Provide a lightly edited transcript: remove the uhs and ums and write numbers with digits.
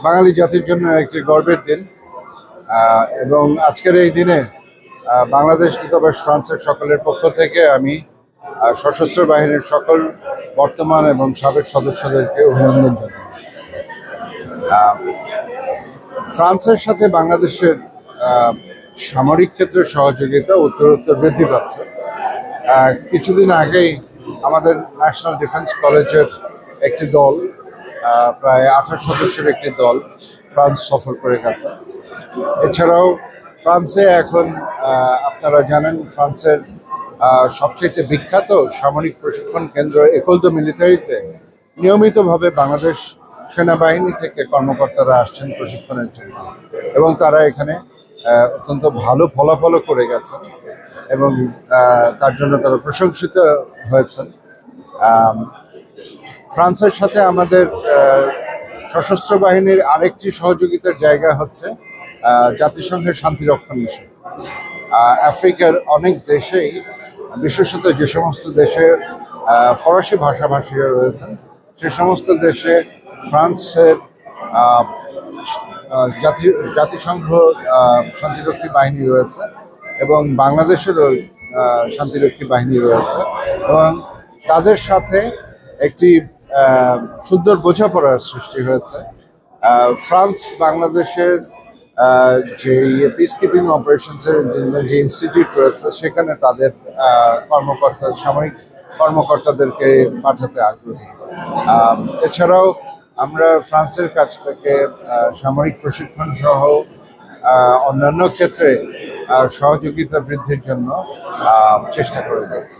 বাঙালি জাতির জন্য একটি গর্বের দিন এবং আজকের এই দিনে বাংলাদেশ দূতাবাস ফ্রান্সের সকলের পক্ষ থেকে আমি সশস্ত্র বাহিনীর সকল বর্তমান এবং সাবেক সদস্যদেরকে অভিনন্দন জানাই। ফ্রান্সের সাথে বাংলাদেশের সামরিক ক্ষেত্রে সহযোগিতা উত্তরোত্তর বৃদ্ধি পাচ্ছে। কিছুদিন আগেই আমাদের ন্যাশনাল ডিফেন্স কলেজের একটি দল, প্রায় 28 সদস্যের একটি দল ফ্রান্স সফর করে গেছে। এছাড়াও ফ্রান্সে এখন আপনারা জানেন ফ্রান্সের সবচেয়ে বিখ্যাত সামরিক প্রশিক্ষণ কেন্দ্র একোল দে মিলিটারিতে নিয়মিতভাবে বাংলাদেশ সেনাবাহিনী থেকে কর্মকর্তারা আসছেন প্রশিক্ষণের জন্য এবং তারা এখানে অত্যন্ত ভালো ফলাফলও করে গেছেন এবং তার জন্য তারা প্রশংসিত হয়েছেন। ফ্রান্সের সাথে আমাদের সশস্ত্র বাহিনীর আরেকটি সহযোগিতার জায়গা হচ্ছে জাতিসংঘের শান্তিরক্ষা মিশন। আফ্রিকার অনেক দেশেই, বিশেষত যে সমস্ত দেশে ফরাসি ভাষাভাষীরা রয়েছেন সে সমস্ত দেশে ফ্রান্সের জাতিসংঘ শান্তিরক্ষী বাহিনী রয়েছে এবং বাংলাদেশেরও শান্তিরক্ষী বাহিনী রয়েছে এবং তাদের সাথে একটি সুন্দর বোঝাপড়ার সৃষ্টি হয়েছে। ফ্রান্স বাংলাদেশের যে পিস কিপিং অপারেশনসের জন্য যে ইনস্টিটিউট রয়েছে সেখানে তাদের সামরিক কর্মকর্তাদেরকে পাঠাতে আগ্রহী। এছাড়াও আমরা ফ্রান্সের কাছ থেকে সামরিক প্রশিক্ষণ সহ অন্যান্য ক্ষেত্রে সহযোগিতা বৃদ্ধির জন্য চেষ্টা করে যাচ্ছি।